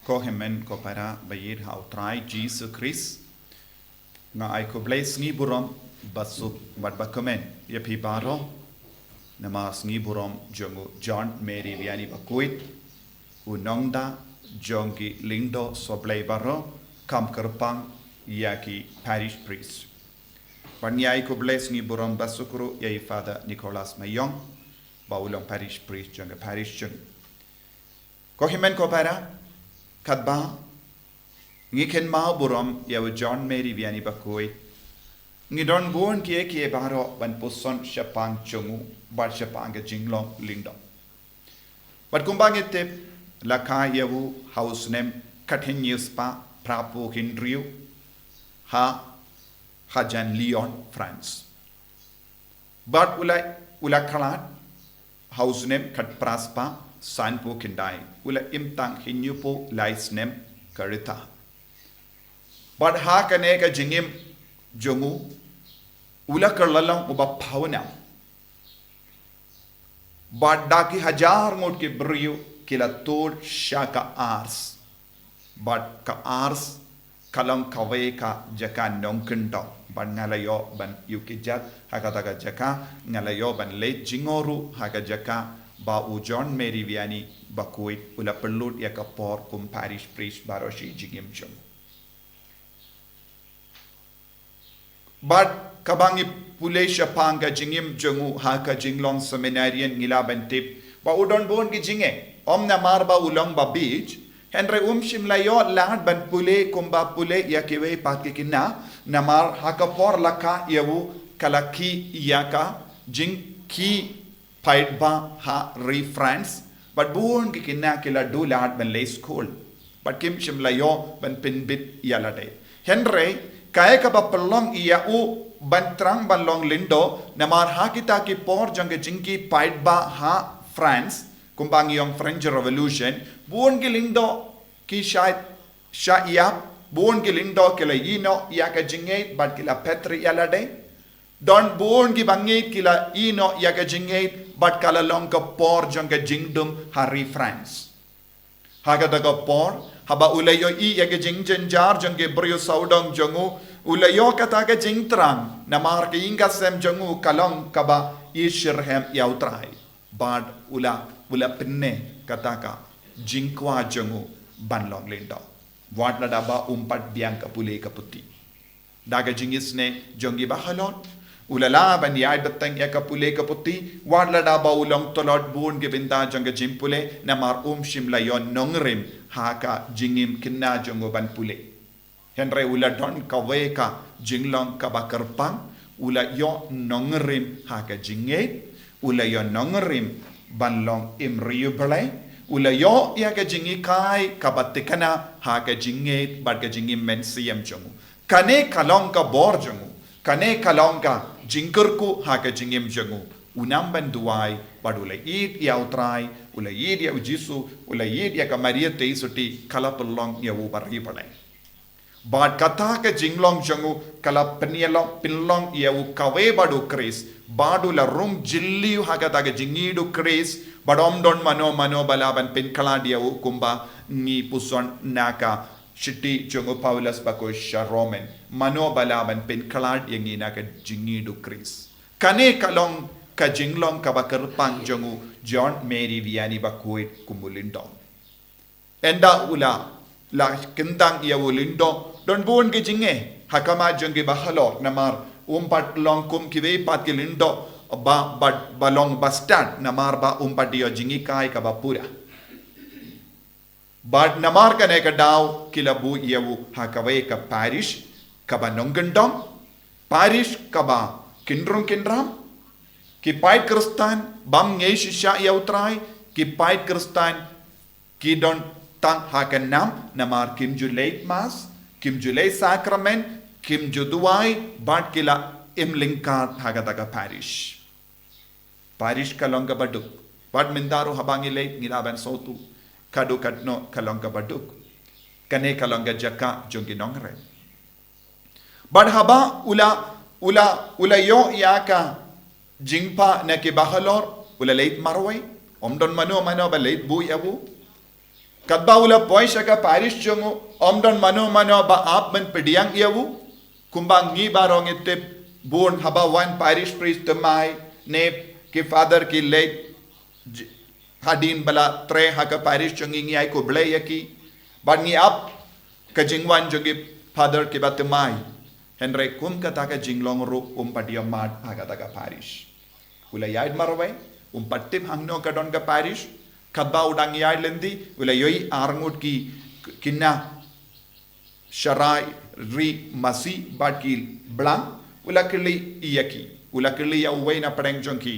ko hemen ko para bayir hau try Jesus Christ nga ai ko Blei sngi burom basuk wat ba komen ye pi baro nama sngi burom jongo John Mary viani bakuit unongda jongi lindo so Blei baro kam kerpang yaki parish priest panyai ko Blei sngi burom basukuru yai Father Nicholas Mayong baulong parish priest jonga parish jong ko hemen ko para kadba ngiken mau burom yaw John Mary viani bakoi ngidon buon kie baro ban puson syapang chungu bar syapang ke jinglong lingdom bat kumbang etep laka yawu house name continuous pa prapo kin Briew hajan Lyon France bat ula khalat house name kat praspa sanpo kindai ula imtang hinyupo lais name karita but ha kane ka jingim jongu ula karlalang uba phawna but daki hajar ngot ke Briew kila tod shaka ars but ka ars kalang kawe ka jaka nongkendo ban ngalayo ban yukijat hakataga jaka ngalayo ban late jingoru haga jaka ba u John Mary viani bakuit ula perlut ya kapor kum parish priest baroshi jingim chung but kabangi pulesha panga jingim jungu haka jinglong seminarian ngila bantip ba udon bon ki jinge omna marba ulong ba beach henry shim layo lad ban pule kumba pule ya kewe patkikina namar haka por laka yawu kalaki yaka jing ki paid ba ha reference but buon ki kinna kila do lad ban lay school but kim shim layo ban pin bit yalade henry kaya ka ba pelong iya u ban trang ban long lindo namar ha kita ki por jang jingki paid ba ha France kumbang yung French Revolution buon ki lindo ki sha yap buon ki lindo kila yino ya ka jingate but kila petri yalade don buon ki bangit kila ino ya ka jingate but kala long ka por jang ka jingdom hari France haga daga por haba ulayo I ya ka jingjen jar jang ke Briew saudong jangu ulayo kata ka jingtrang namar ka inga sem jangu kalong kaba ishirhem yautrai bad ula pinne kata ka jingkwa jangu banlong lindo wat la daba umpat biang ka pule ka puti daga jingisne jongi bahalon ulala ban yai beteng ya ka pule ka puti wat la daba ulong tolot bun ge binda janga jimpule namar shim layon nongrim haka jingim kinna jongo ban pule henre ula don ka weka jinglong ka bakarpang ula yo nongrim haka jinge ula yo nongrim banlong imriu Blei ula yo ya ka jingi kai kabatikana ha ka jinge bad ka jingi men siem jongu kane kalong ka bor jongu kane kalong ka jingkurku ha ka jingim jongu unam ban duai bad ula it ya utrai ula it ya ujisu ula it ya ka maria teisuti kala pelong ya u bari Blei bad kata ka jinglong jongu kala penielong pinlong ya u kawe badu kris badu la rum jilli ha ka ta ka jingi du kris badom don mano balaban pin kaladia kumba ni puson naka shiti jongo Paulus bako sharomen mano balaban pin kalad yangi naka jingi du Chris kane kalong ka jinglong ka bakar pang jongo John Mary viani bakuit kumulindo enda ula la kentang ia wulindo don buon ke jinge hakama jongi bahalo namar umpat long kum kiwe pat ke lindo ba balong bastard namar ba umpadio jingi kai ka bapura bad namar ka ne ka daw kilabu yewu hakawe ka parish ka ba nonggendong parish ka ba kindram ki pait kristan bam nge shisha yautrai ki pait kristan ki don tang hakanam namar kim julait mas kim julait sacrament kim juduai bad kila imlingkat hagataga parish kalongga baduk bad mindaru habangi late ngilaban sotu kadu kadno kalongga baduk kane kalongga jaka jongi nongre bad haba ula yo yaka jingpa na ke bahalor ula late marway omdon mano ba late bu yabu Kadba ula poisha ka parish jongo omdon mano ba apman pediang iawu kumbang ngi barong itip born haba one parish priest temai ne ki father ki late hadin bala tre haka parish jongi ngi ai ko Blei yaki ban ngi ap ka jingwan jongi father ki batemai henry kum kata ka jinglong ru padia mat haka ka parish ula yaid marwai patip hangno ka don ka parish kadba udang yaid lendi ula yoi arngut ki kinna sharai ri masi bakil blanc ula kili iyaki ula kili ya uwe na pareng jonki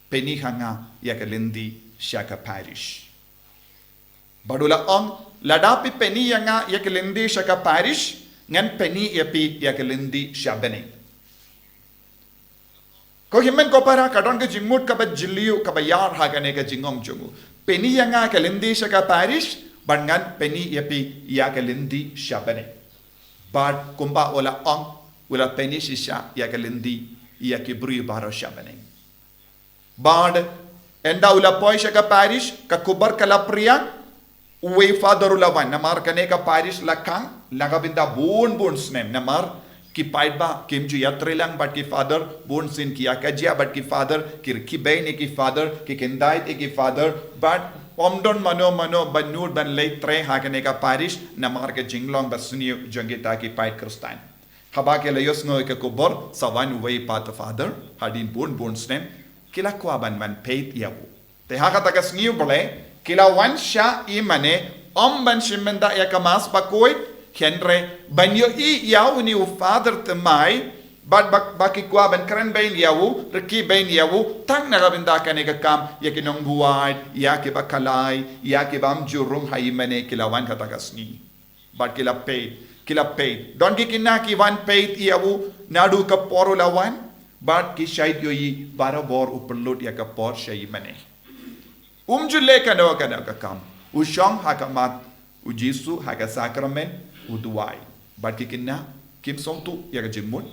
peni hanga yakalendi shaka parish badula ong ladapi peni yanga yakalendi shaka parish ngan peni yapi yakalendi shabene ko himen ko para kadon ke jingmut ka ba jiliu ka ba yar hagane ka jingong jongu peni yanga yakalendi shaka parish bangan peni yapi yakalendi shabene bad kumba ola ong ula peni shisha yakalendi yaki Briew baro shabene bad enda ula poisha ka parish ka kubar kala priya uwe father ula wan namar kane ka parish lakang lagabinda bon snem namar ki paidba kimju yatre lang but ki father bon sin kiya kajia but ki father ki bain ki father ki kendait ki father but omdon mano banur ban late tre hakane ka parish namar ke jinglong basuniu jongita ki paid kristan haba ke Iohsngew ke kubor sawan uwe pat father hadin bon snem kila kwa ban man peit yawu te hakata ka sngiu Blei kila wan sha imane ban shimenda ya kamas bakoi henre banyo yawu ni u father temai bad baki kwa ban kran bain yawu reki bain yawu tang na rabinda kane ka kam ya kinong buwad ya ke bakalai ya ke bam jurung haimane kila wan kata ka sngi bad kila peit don ki kinna ki wan peit yawu nadu ka porula wan but ki shait yoyi barabor upload ya ka por shay mane umjule kano ka kam ushong hakamat ujisu haka sakramen uduai but ki kinna kim sontu ya ka jimun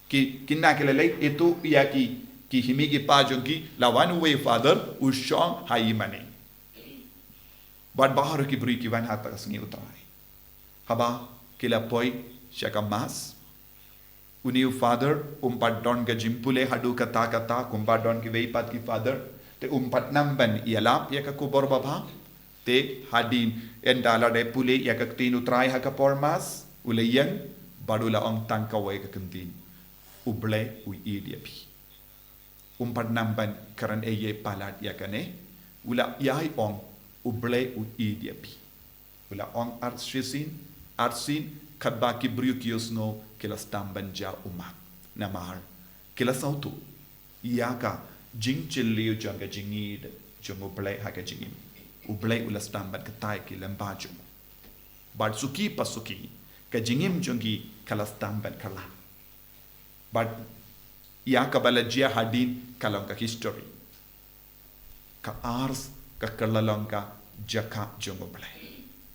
ki kinna ke lele itu ya ki himigi pa jongi lawan way father ushong hai mane but bahar ki Briew ki wan hata kasngi utrai haba kila poi shaka mas uniu father umpat don ga jimpule hadu kata kumpa don ki veipat ki father te umpat namban ialap ya ka kubor baba te hadin endala de pule ya ka tin utrai ha ka pormas ulayang badula ong tangka way ka kentin Blei u idiapi umpat namban karan eye palat ya kane ula yai ong Blei u idiapi ula ong arsin kadba ki Briew ki Iohsngew kila stamban ja umak namar kila sautu yaka jing chiliu janga jingid jongo Blei haka jingim Blei ula stamban katai ki lembaju bad suki pasuki ka jingim jongi kala stamban kala bad yaka balajia hadin kalong ka history ka ars ka kalalong ka jaka jongo Blei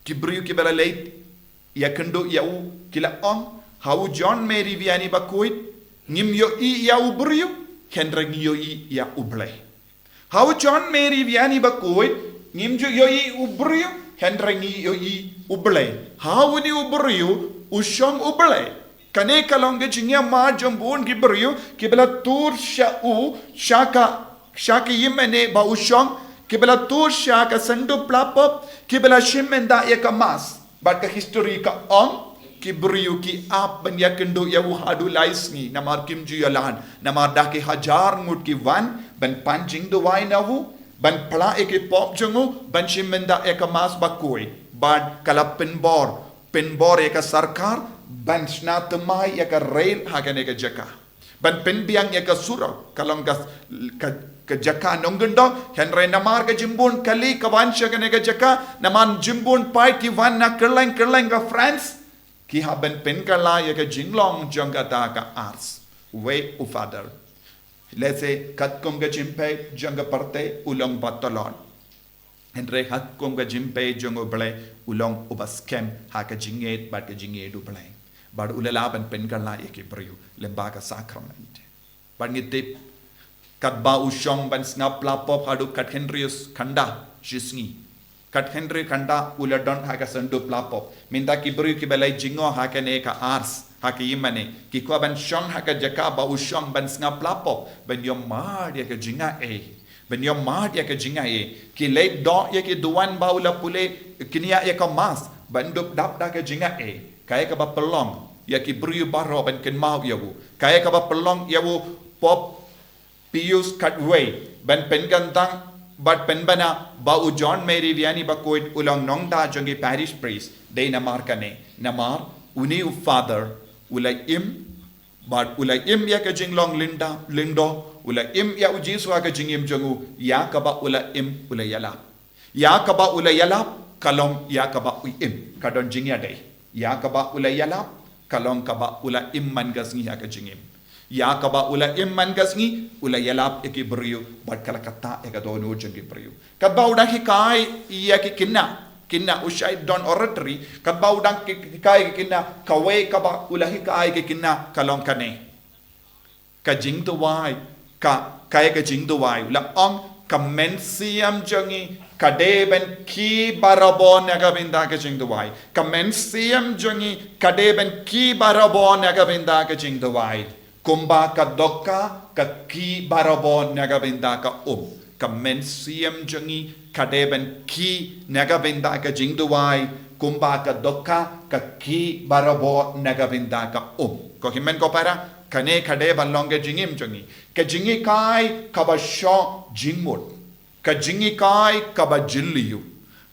ki Briew ki bala late yakendo yau kila ong hau John Mary viani bakuit ngim yo i yau Briew kendra yo i ya Blei hau John Mary viani bakuit ngim jo yo i Briew kendra yo i Blei hau ni Briew ushong Blei kane kalonge jingya ma jambun ki Briew kibla tur sha shaka yimene ba ushong kibla tur shaka sandu plapop kibla shimenda yakamas but ka history ka ong ki Briew ki ap ban yakendo yawu hadu laisngi namar kimju yalan namar daki hajar ngut ki van ban panjing do wai nawu ban pla ek pop jongu ban shimenda ek mas bakoi bad kala penbor ek sarkar ban snat mai ek rail hagane ka jaka ban penbiang ek sura kalong ka jaka nongendo henry namar ka jimbun kali kawan shagane ka jaka naman jimbun pai ki van na kerlang ka France ki haben pen kala ya ka jinglong jangata ka ars way u father let's say kat kom ga jimpe janga parte ulong batalon henry hat kom ga jimpe jongo Blei ulong ubaskem ha ka jinget bat ka jinget u Blei bad ulalaban pen kala ya ki Briew lembaga sacrament bad ngitip kat ba ushong ban snap lapop hadu kat Henryus kanda jisngi kat Henry kanda uladon haka sendu plapop minta ki Briew ki belai jingo haka ne ka ars haka imane ki ko ban shong haka jaka ba ushong ban snga plapop ben yom mar ya ka jinga ben yom mar ya ka jinga ki late do ya ki duan ba ula pule kinia ya ka mas ban dup dap da ka jinga kaya ka ba pelong ya ki Briew baro ban ken mau ya bu kaya ka ba pelong ya bu pop pius katway ban pen gantang but penbana ba u John Mary Vianney ba koit ulang nongda jongi parish priest de namar kane namar uni u father ulai im but ulai im ya ka jinglong lindo ulai im ya u Jesu ka jingim jongu ya ka ba ulai im ulai yala ya ka ba ulai yala kalong ya ka ba u im kadon jingya de ya ka ba ulai yala kalong ka ba ulai im man gasngi ya ka jingim ya kaba ula imman gasngi ula yalap eki Briew bat kala kata eka donu jongi Briew kaba udang hikai iya ki kinna usai don oratory kaba udang hikai kinna kawe kaba ula hikai ki kinna kalong kane ka jing tu wai ka kaya ka jing tu wai ula ong kamensiam jongi kadeben ki barabon naga binda ka jing tu wai kamensiam jongi kadeben ki barabon naga binda ka jing tu wai kumba ka dokka ka ki barabon naga binda ka mensiam jongi kadeben ki naga binda ka jingduai kumba ka dokka ka ki barabon naga binda ka ko himen ko para kane kade balonge jingim jongi ka jingi kai ka ba sho jingmut ka jingi kai ka ba jilliu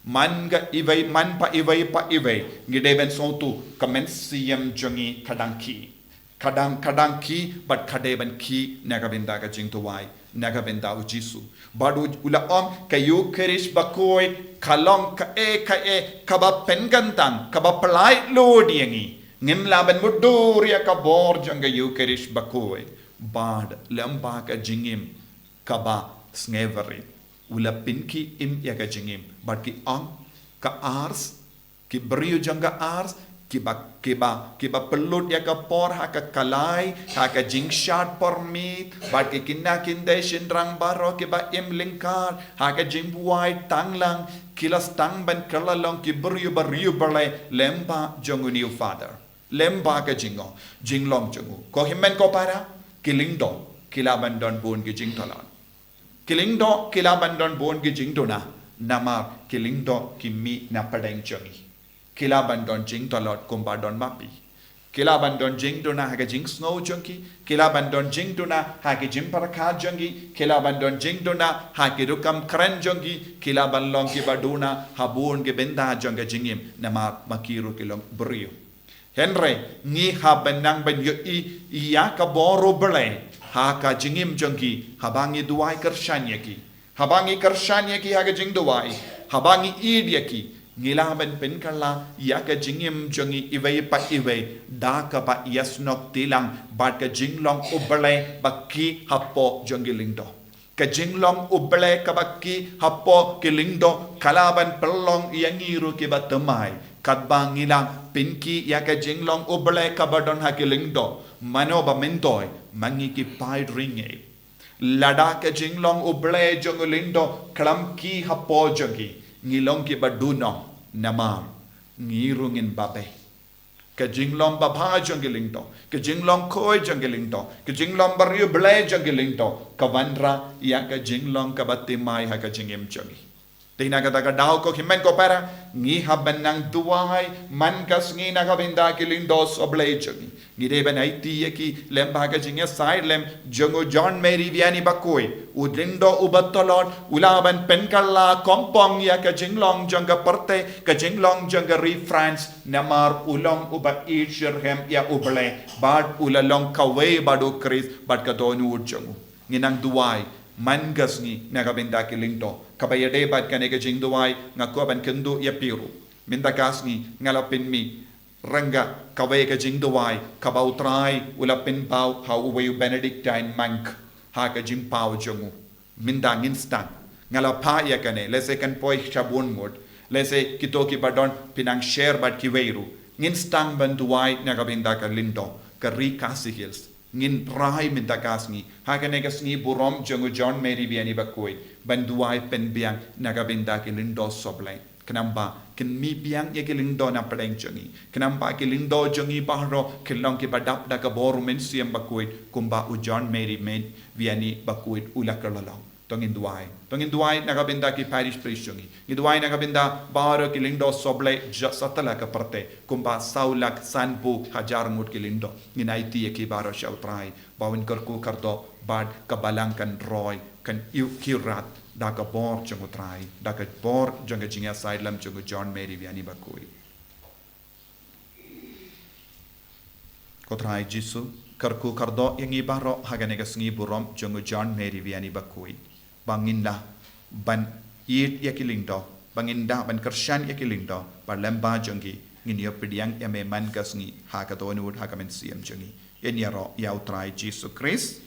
man ga ivai man pa ivai ngideben sotu ka mensiam jongi kadangki kadang ki but kadeben ki nagabinda ka jingtuwai nagabinda u Jesu badu ula ka Eucharist bakoi kalong ka ba pengantang ka ba pelai lo diangi ngim laban mudur ya ka bor janga Eucharist bakoi bad lamba ka jingim ka ba sneveri ula pinki im ya ka jingim but ki ka ars ki Briew janga ars kiba pelut ya ka por haka kalai haka jingshat por mit bat ki kinna kinde shindrang baro kiba im lingkar haka jingbuai tanglang kilas tang ban kalalong ki Briew balai lemba jongu new father lemba ka jinglong jongu ko himmen ko para kilingdo kilaban don bon ki jingtolon kilingdo kilaban don bon ki jingdona nama kilingdo kimi na padeng jongi kilaban don jing tolot kumba don mapi kilaban don jing dona haga jing snow junki kilaban don jing dona hagi jim paraka jungi kilaban don jing dona hagi rukam kren jungi kilaban long ki baduna habun ge benda jonga jingim nama makiru kilong Briew Henry ngi habenang ben yo iya ka boro Blei haka jingim jungi habangi duai kershanya ki haga jing duai habangi idya ki ngilaban penkala ya ka jingim jongi iway pa iway da ka pa yasnok tilang bat ka jinglong ublay bakki hapo jongi lingdo ka jinglong ublay ka bakki hapo kilingdo kalaban pelong yangiru ki batamay kadbang ngilang pinki ya ka jinglong ublay ka badon ha kilingdo mano ba mentoy mangi ki pai ringe lada ka jinglong ublay jongi lindo klam ki hapo jongi ngilong ki baduno namam ngirungin babe ka jinglong baba janggiling to ka jinglong koi janggiling to ka jinglong Briew Blei janggiling to ka vandra ya ka jinglong ka batimai ha ka jingim jangi tina ka daga daw ko himen ko para ngi haban nang duwai man kas ngi na ka binda kiling dos Blei jangi ngi deben aiti ki lem ba ka jingya side lem jongo John Mary Vianney bakoi udlindo ubatolot ulaban penkalla kompong ya ka jinglong janga parte ka jinglong janga re France namar ulong uba Iohsngew ya Blei bad ulalong kawe badu Chris bad ka donu jangu nginang duwai man gas ngi nagabinda kilingdo kabayade bad kanega jingduwai ngako ban kendu ya piru minda gas ngi ngalapin mi ranga kawe ka jingduwai kabautrai ulapin pau how we Benedictine monk ha ka jimpau jongu minda instant ngalapa ya kane lese kan poi chabun mod lese kitoki badon pinang share bad kiweiru instant banduwai nagabinda ka lindo ka rikasi hills ngin rai min takas ngi hakanegas ngi burom jongo John Mary biani bakoi banduai pen biang nagabinda kilindo soblay kenamba ken mi biang ye kilindo na pedeng jongi kenamba kilindo jongi bahro kilong ki badap da ka boru men siam bakoi kumba u John Mary men biani bakoi ulakalalo tongin duai nagabinda ki parish priest jongi ni duai nagabinda bahro kilindo soblay satala ka parte kumba saulak sanbu hajar ngut kilindo nginaiti ye ki baro shautrai bawin karku kardo bad kabalangkan roy kan kirat da ka bor jongo trai da ka bor jongo jinga sidelam jongo John Mary biani bakui ko trai jisu karku kardo yang ibaro hagane ngi burom jongo John Mary biani bakui banginda ban yit yakilingdo banginda ban kershan yakilingdo balemba jongi ngin yopidiang yame man gasngi hakadonu hakamen siam jongi en yaro yautrai jisu Christ